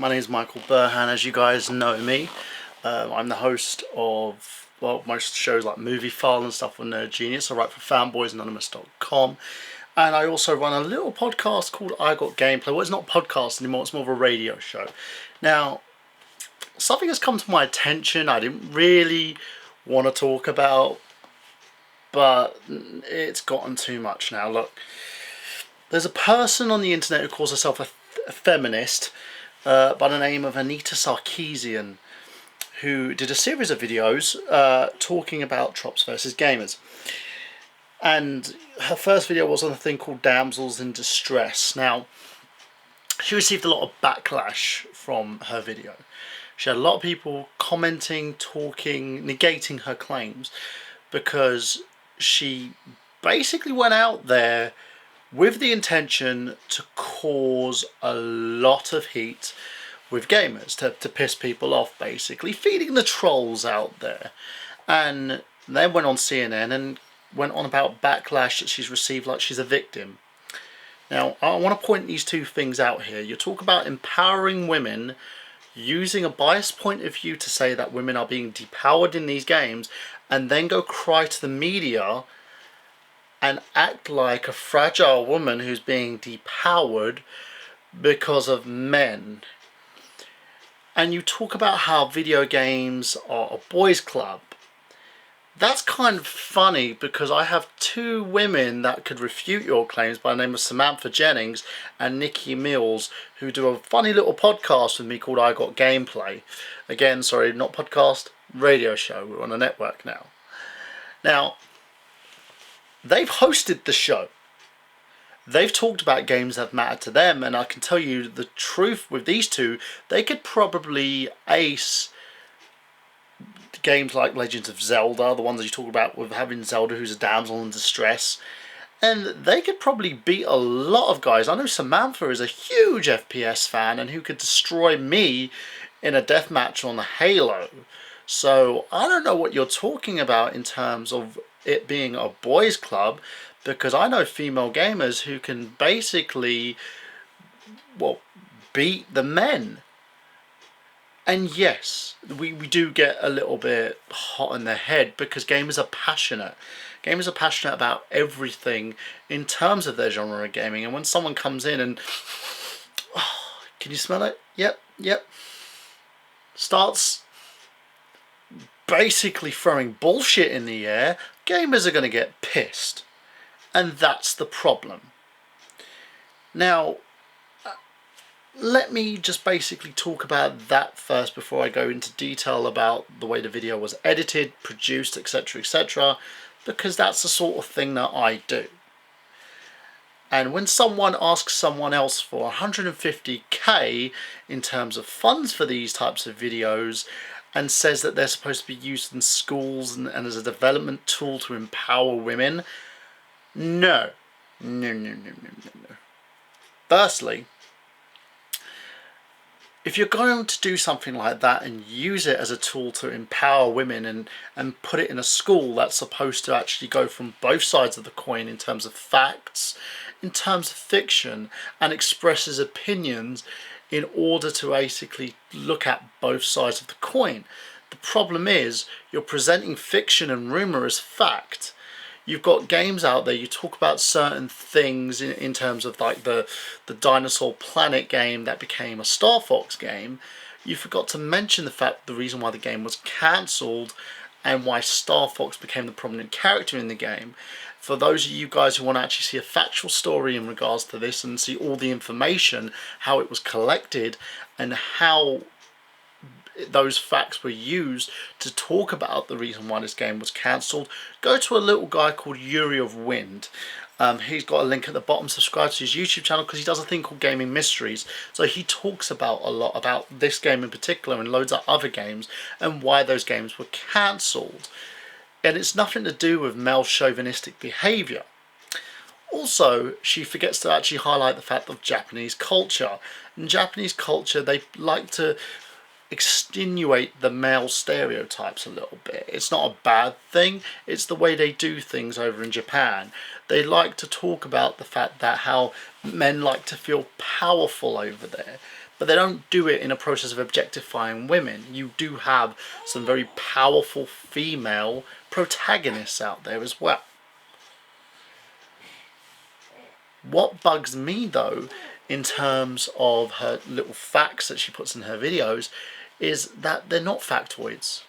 My name is Michael Burhan, as you guys know me. I'm the host of, well, most shows like Movie File and stuff on Nerd Genius. I write for fanboysanonymous.com. And I also run a little podcast called I Got Gameplay. Well, it's not a podcast anymore, it's more of a radio show. Now, something has come to my attention I didn't really want to talk about, but it's gotten too much now. Look, there's a person on the internet who calls herself a feminist by the name of Anita Sarkeesian, who did a series of videos talking about tropes versus gamers. And her first video was on a thing called Damsels in Distress. Now, she received a lot of backlash from her video. She had a lot of people commenting, talking, negating her claims, because she basically went out there with the intention to cause a lot of heat with gamers, to piss people off, basically, feeding the trolls out there. And then went on CNN and went on about backlash that she's received like she's a victim. Now, I want to point these two things out here. You talk about empowering women, using a biased point of view to say that women are being depowered in these games, and then go cry to the media and act like a fragile woman who's being depowered because of men. And you talk about how video games are a boys' club. That's kind of funny, because I have two women that could refute your claims by the name of Samantha Jennings and Nikki Mills, who do a funny little podcast with me called I Got Gameplay. Again, sorry, not podcast, radio show. We're on a network now. Now, they've hosted the show. They've talked about games that matter to them, and I can tell you the truth with these two, they could probably ace games like Legends of Zelda, the ones that you talk about with having Zelda who's a damsel in distress, and they could probably beat a lot of guys. I know Samantha is a huge FPS fan and who could destroy me in a deathmatch on Halo. So I don't know what you're talking about in terms of it being a boys' club, because I know female gamers who can basically, well, beat the men. And yes, we do get a little bit hot in the head, because gamers are passionate. Gamers are passionate about everything in terms of their genre of gaming. And when someone comes in and, oh, can you smell it? Yep. Starts basically throwing bullshit in the air, gamers are going to get pissed. And that's the problem. Now, let me just basically talk about that first before I go into detail about the way the video was edited, produced, etc., because that's the sort of thing that I do. And when someone asks someone else for 150k in terms of funds for these types of videos, and says that they're supposed to be used in schools and as a development tool to empower women, no. Firstly, if you're going to do something like that and use it as a tool to empower women and put it in a school that's supposed to actually go from both sides of the coin in terms of facts, in terms of fiction, and expresses opinions in order to basically look at both sides of the coin. The problem is you're presenting fiction and rumour as fact. You've got games out there, you talk about certain things in terms of like the Dinosaur Planet game that became a Star Fox game. You forgot to mention the fact the reason why the game was cancelled and why Star Fox became the prominent character in the game. For those of you guys who want to actually see a factual story in regards to this and see all the information, how it was collected and how those facts were used to talk about the reason why this game was cancelled, go to a little guy called Yuri of Wind. He's got a link at the bottom. Subscribe to his YouTube channel, because he does a thing called Gaming Mysteries. So he talks about a lot about this game in particular and loads of other games and why those games were cancelled. And it's nothing to do with male chauvinistic behaviour. Also, she forgets to actually highlight the fact of Japanese culture. In Japanese culture, they like to extenuate the male stereotypes a little bit. It's not a bad thing, it's the way they do things over in Japan. They like to talk about the fact that how men like to feel powerful over there. but they don't do it in a process of objectifying women. You do have some very powerful female protagonists out there as well. What bugs me though, in terms of her little facts that she puts in her videos, is that they're not factoids.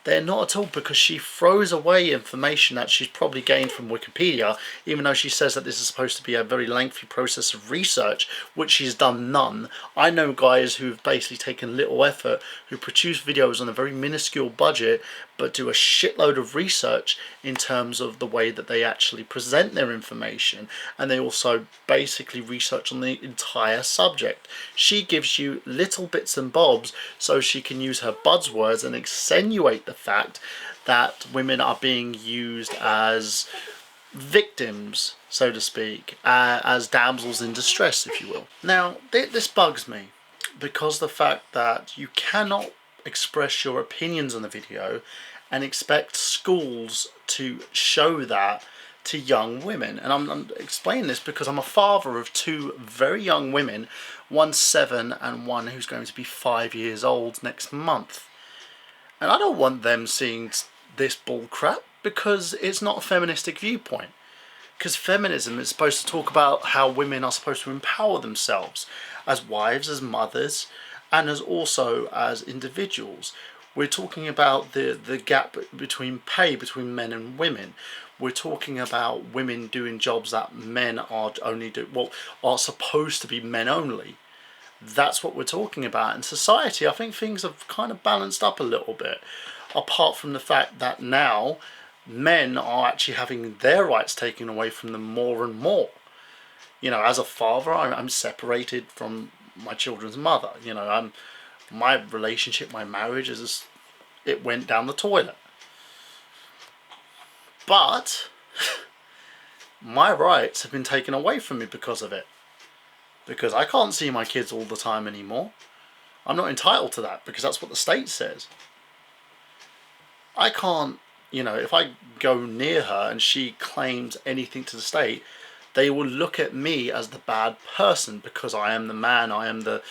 They're not at all, because she throws away information that she's probably gained from Wikipedia, even though she says that this is supposed to be a very lengthy process of research, which she's done none. I know guys who've basically taken little effort, who produce videos on a very minuscule budget, but do a shitload of research in terms of the way that they actually present their information, and they also basically research on the entire subject. She gives you little bits and bobs so she can use her buzzwords and accentuate the fact that women are being used as victims, so to speak, as damsels in distress, if you will. Now, this bugs me, because the fact that you cannot express your opinions on the video and expect schools to show that to young women. And I'm explaining this because I'm a father of two very young women, one 7 and one who's going to be 5 years old next month. And I don't want them seeing this bull crap, because it's not a feministic viewpoint. Because feminism is supposed to talk about how women are supposed to empower themselves as wives, as mothers, and as also as individuals. We're talking about the gap between pay between men and women. We're talking about women doing jobs that men are are supposed to be men only. That's what we're talking about. In society, I think things have kind of balanced up a little bit, apart from the fact that now men are actually having their rights taken away from them more and more. You know, as a father, I'm separated from my children's mother. You know, my relationship, my marriage it went down the toilet. But my rights have been taken away from me because of it. Because I can't see my kids all the time anymore. I'm not entitled to that, because that's what the state says. I can't, you know, if I go near her and she claims anything to the state, they will look at me as the bad person, because I am the man, I am the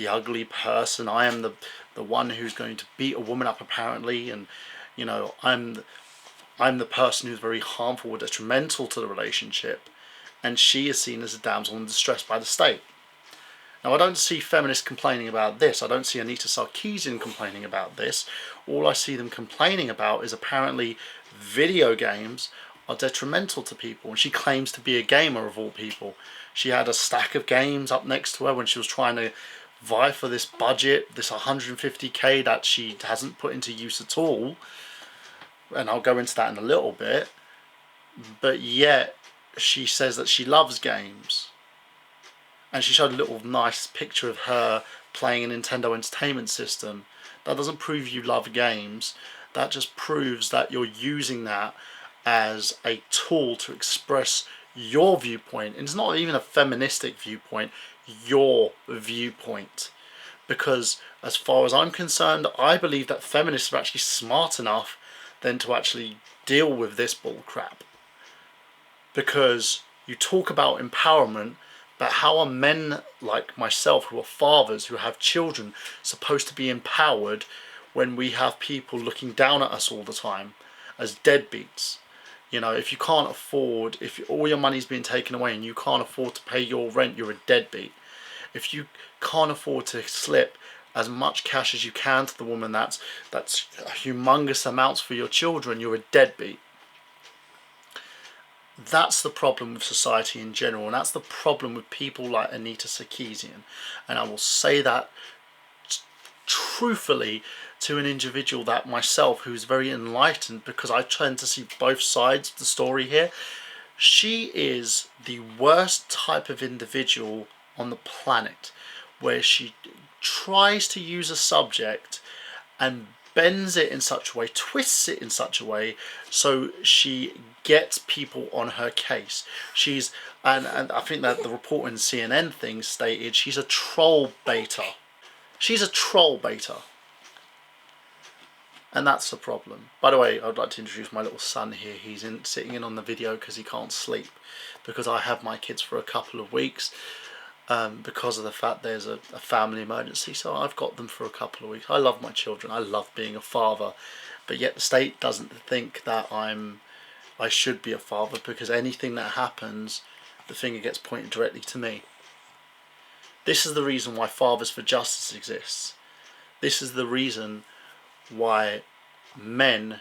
ugly person, I am the one who's going to beat a woman up apparently, and you know, I'm the person who's very harmful or detrimental to the relationship, and she is seen as a damsel in distress by the state. Now, I don't see feminists complaining about this. I don't see Anita Sarkeesian complaining about this. All I see them complaining about is apparently video games are detrimental to people, and she claims to be a gamer of all people. She had a stack of games up next to her when she was trying to vie for this budget, this 150k that she hasn't put into use at all, and I'll go into that in a little bit. But yet she says that she loves games, and she showed a little nice picture of her playing a Nintendo Entertainment System. That doesn't prove you love games. That just proves that you're using that as a tool to express your viewpoint. And it's not even a feministic viewpoint, your viewpoint. Because as far as I'm concerned, I believe that feminists are actually smart enough then to actually deal with this bull crap. Because you talk about empowerment, but how are men like myself, who are fathers, who have children, supposed to be empowered when we have people looking down at us all the time as deadbeats? You know, if you can't afford, if all your money's being taken away and you can't afford to pay your rent, you're a deadbeat. If you can't afford to slip as much cash as you can to the woman that's humongous amounts for your children, you're a deadbeat. That's the problem with society in general, and that's the problem with people like Anita Sarkeesian. And I will say that truthfully to an individual that myself, who's very enlightened, because I tend to see both sides of the story here. She is the worst type of individual on the planet, where she tries to use a subject and bends it in such a way, twists it in such a way, so she gets people on her case. She's, and I think that the report in CNN thing stated, she's a troll baiter. She's a troll baiter. And that's the problem. By the way, I'd like to introduce my little son here. He's sitting in on the video because he can't sleep, because I have my kids for a couple of weeks. because of the fact there's a family emergency. So I've got them for a couple of weeks. I love my children. I love being a father, but yet the state doesn't think that I should be a father, because anything that happens, the finger gets pointed directly to me. This is the reason why Fathers for Justice exists. This is the reason why men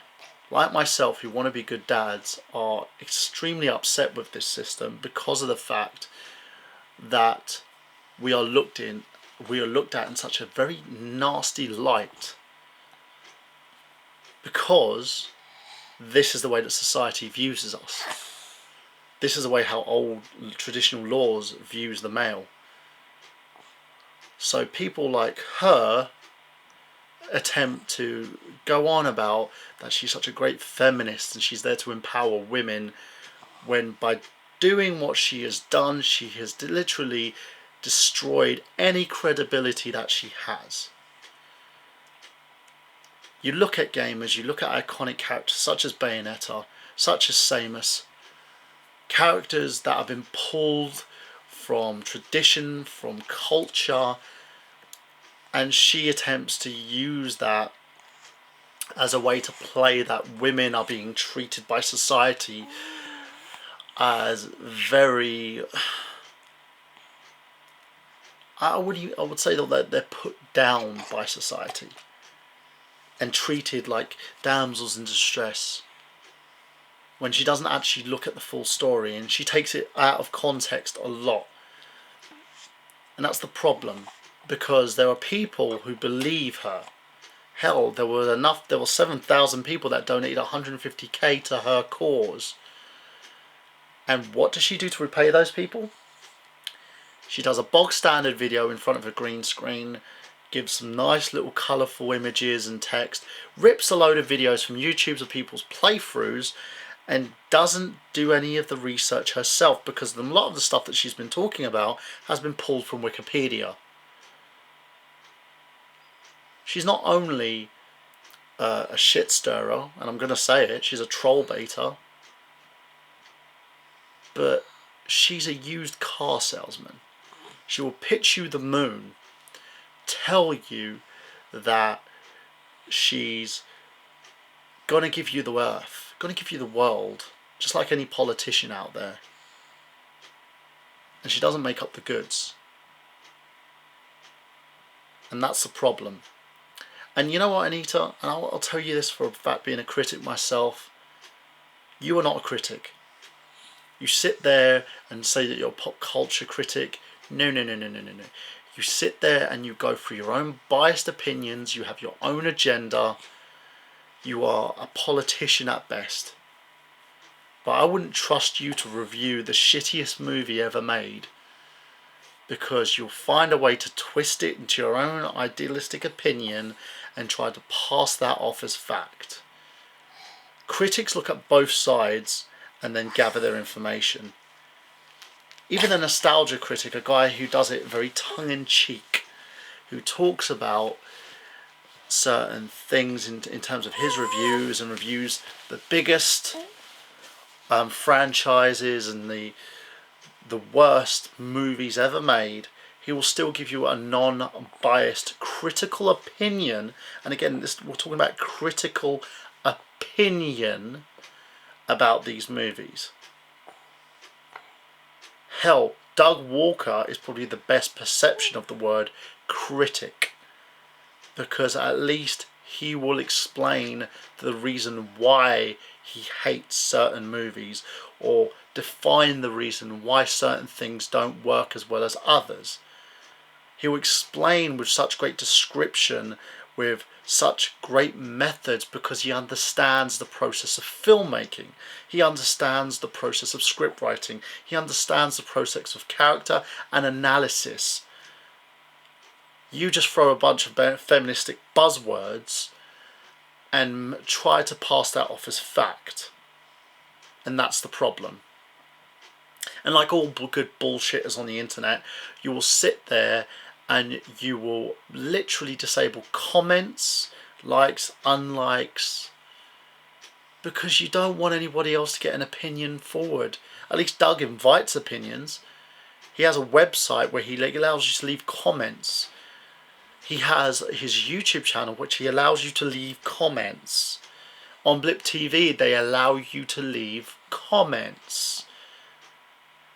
like myself who want to be good dads are extremely upset with this system, because of the fact that we are looked at in such a very nasty light, because this is the way that society views us. This is the way how old traditional laws views the male. So people like her attempt to go on about that she's such a great feminist and she's there to empower women, when by doing what she has done, she has literally destroyed any credibility that she has. You look at gamers, you look at iconic characters such as Bayonetta, such as Samus, characters that have been pulled from tradition, from culture, and she attempts to use that as a way to play that women are being treated by society as very, I would say that they're put down by society and treated like damsels in distress, when she doesn't actually look at the full story, and she takes it out of context a lot. And that's the problem, because there are people who believe her. Hell, there were 7,000 people that donated 150k to her cause. And what does she do to repay those people? She does a bog standard video in front of a green screen, gives some nice little colourful images and text, rips a load of videos from YouTubes of people's playthroughs, and doesn't do any of the research herself, because a lot of the stuff that she's been talking about has been pulled from Wikipedia. She's not only a shit stirrer, and I'm going to say it, she's a troll baiter, but she's a used car salesman. She will pitch you the moon, tell you that she's going to give you the earth, going to give you the world, just like any politician out there. And she doesn't make up the goods. And that's the problem. And you know what, Anita, and I'll tell you this for a fact, being a critic myself, you are not a critic. You sit there and say that you're a pop culture critic. No. You sit there and you go through your own biased opinions, you have your own agenda, you are a politician at best. But I wouldn't trust you to review the shittiest movie ever made, because you'll find a way to twist it into your own idealistic opinion and try to pass that off as fact. Critics look at both sides and then gather their information. Even a nostalgia critic, a guy who does it very tongue-in-cheek, who talks about certain things in terms of his reviews, and reviews the biggest franchises and the worst movies ever made, he will still give you a non-biased critical opinion. And again, we're talking about critical opinion about these movies. Hell, Doug Walker is probably the best perception of the word critic, because at least he will explain the reason why he hates certain movies, or define the reason why certain things don't work as well as others. He will explain with such great description, with such great methods, because he understands the process of filmmaking. He understands the process of script writing. He understands the process of character and analysis. You just throw a bunch of feministic buzzwords and try to pass that off as fact. And that's the problem. And like all good bullshitters on the internet, you will sit there and you will literally disable comments, likes, unlikes, because you don't want anybody else to get an opinion forward. At least Doug invites opinions. He has a website where he allows you to leave comments. He has his YouTube channel which he allows you to leave comments. On Blip TV they allow you to leave comments.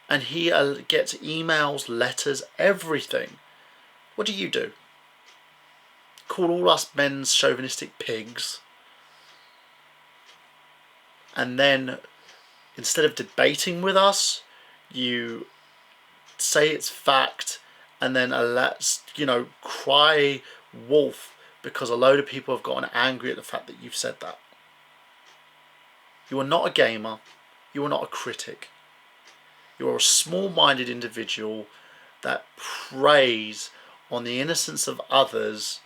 And he gets emails, letters, everything. What do? Call all us men's chauvinistic pigs. And then, instead of debating with us, you say it's fact, and then cry wolf because a load of people have gotten angry at the fact that you've said that. You are not a gamer. You are not a critic. You are a small-minded individual that preys on the innocence of others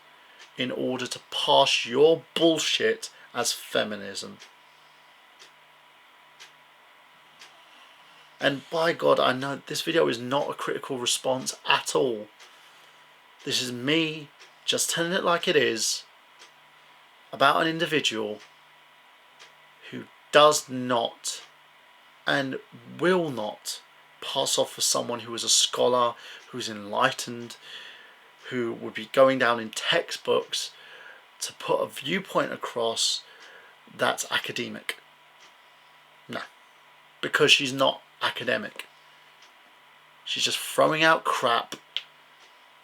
in order to pass your bullshit as feminism. And by God, I know this video is not a critical response at all. This is me just telling it like it is about an individual who does not and will not pass off for someone who is a scholar, who's enlightened, who would be going down in textbooks to put a viewpoint across that's academic. No, because she's not academic. She's just throwing out crap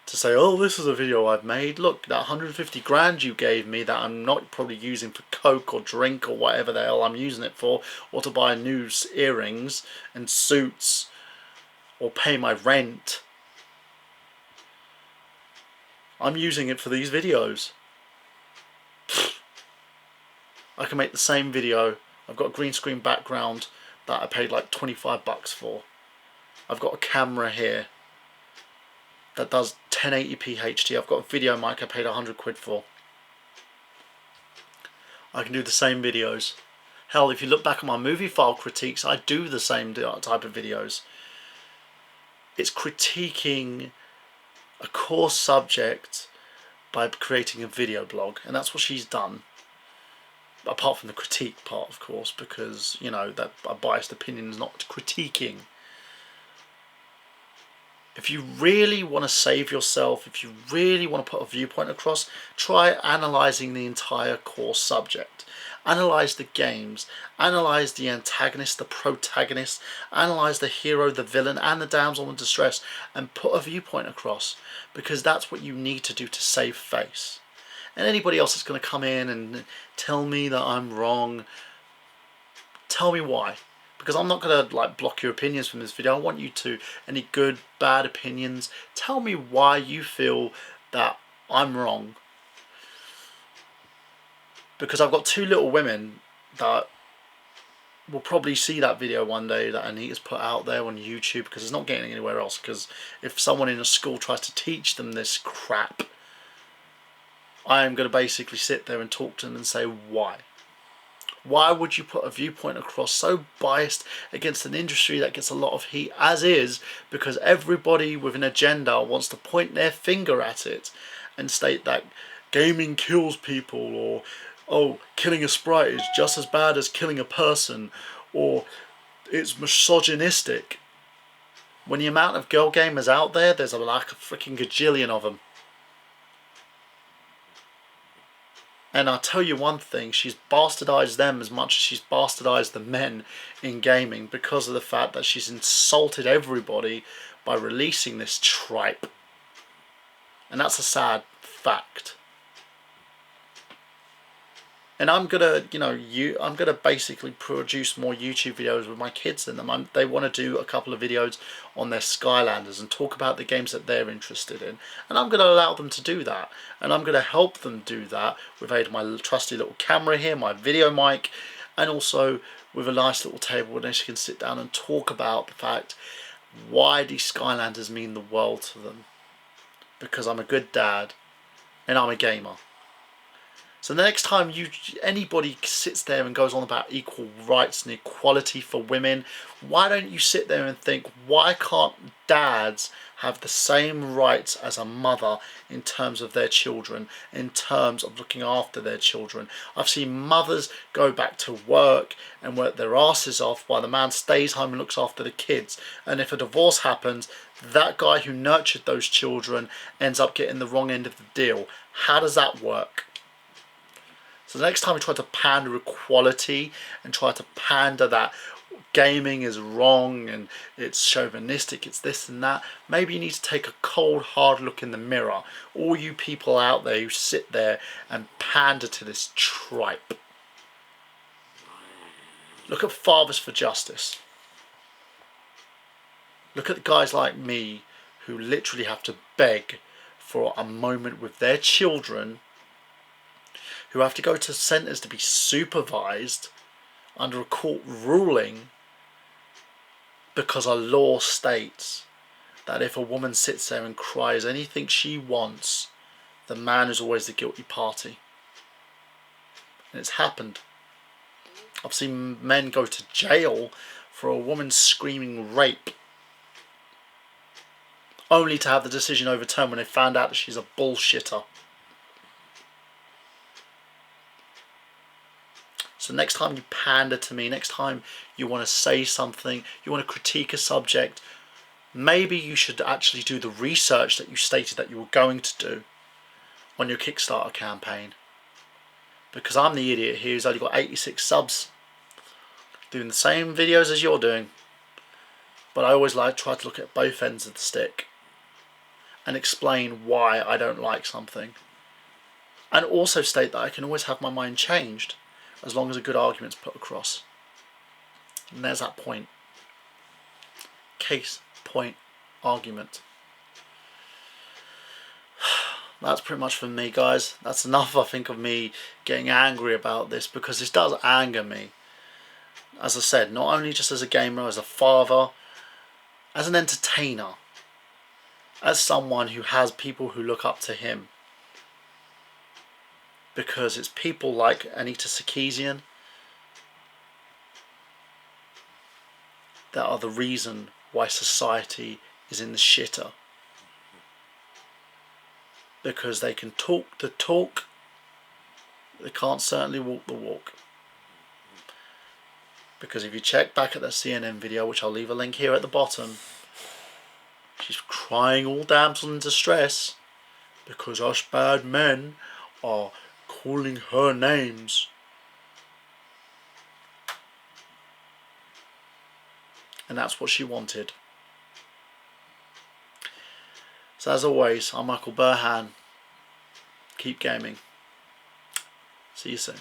to say, oh, this is a video I've made. Look, that 150 grand you gave me that I'm not probably using for coke or drink or whatever the hell I'm using it for, or to buy new earrings and suits or pay my rent. I'm using it for these videos. I can make the same video. I've got a green screen background that I paid like 25 bucks for. I've got a camera here that does 1080p HD. I've got a video mic I paid 100 quid for. I can do the same videos. Hell, if you look back at my movie file critiques, I do the same type of videos. It's critiquing a core subject by creating a video blog, and that's what she's done. Apart from the critique part, of course, because, you know, that a biased opinion is not critiquing. If you really want to save yourself, if you really want to put a viewpoint across, try analysing the entire core subject. Analyse the games, analyse the antagonist, the protagonist, analyse the hero, the villain, and the damsel in distress, and put a viewpoint across, because that's what you need to do to save face. And anybody else that's going to come in and tell me that I'm wrong, tell me why. Because I'm not going to like block your opinions from this video. I want you to, any good, bad opinions, tell me why you feel that I'm wrong. Because I've got two little women that will probably see that video one day that Anita's put out there on YouTube, because it's not getting anywhere else. Because if someone in a school tries to teach them this crap, I'm going to basically sit there and talk to them and say, why? Why would you put a viewpoint across so biased against an industry that gets a lot of heat as is, because everybody with an agenda wants to point their finger at it and state that gaming kills people, or, oh, killing a sprite is just as bad as killing a person, or it's misogynistic. When the amount of girl gamers out there, there's like a freaking gajillion of them. And I'll tell you one thing, she's bastardized them as much as she's bastardized the men in gaming, because of the fact that she's insulted everybody by releasing this tripe. And that's a sad fact. And I'm gonna, I'm gonna basically produce more YouTube videos with my kids in them. They want to do a couple of videos on their Skylanders and talk about the games that they're interested in. And I'm gonna allow them to do that. And I'm gonna help them do that with my trusty little camera here, my video mic, and also with a nice little table where they can sit down and talk about the fact why these Skylanders mean the world to them. Because I'm a good dad and I'm a gamer. So the next time anybody sits there and goes on about equal rights and equality for women, why don't you sit there and think, why can't dads have the same rights as a mother in terms of their children, in terms of looking after their children? I've seen mothers go back to work and work their asses off while the man stays home and looks after the kids. And if a divorce happens, that guy who nurtured those children ends up getting the wrong end of the deal. How does that work? So the next time you try to pander equality and try to pander that gaming is wrong and it's chauvinistic, it's this and that, maybe you need to take a cold, hard look in the mirror. All you people out there who sit there and pander to this tripe. Look at Fathers for Justice. Look at guys like me who literally have to beg for a moment with their children, who have to go to centres to be supervised under a court ruling because a law states that if a woman sits there and cries anything she wants, the man is always the guilty party. And it's happened. I've seen men go to jail for a woman screaming rape, only to have the decision overturned when they found out that she's a bullshitter. So next time you pander to me, next time you want to say something, you want to critique a subject, maybe you should actually do the research that you stated that you were going to do on your Kickstarter campaign. Because I'm the idiot here who's only got 86 subs, doing the same videos as you're doing. But I always like to try to look at both ends of the stick and explain why I don't like something. And also state that I can always have my mind changed, as long as a good argument's put across. And there's that point. Case, point, argument. That's pretty much for me, guys. That's enough, I think, of me getting angry about this, because this does anger me. As I said, not only just as a gamer, as a father, as an entertainer, as someone who has people who look up to him. Because it's people like Anita Sarkeesian that are the reason why society is in the shitter. Because they can talk the talk, they can't certainly walk the walk. Because if you check back at that CNN video, which I'll leave a link here at the bottom, she's crying all damsel in distress because us bad men are calling her names. And that's what she wanted. So as always, I'm Michael Burhan. Keep gaming. See you soon.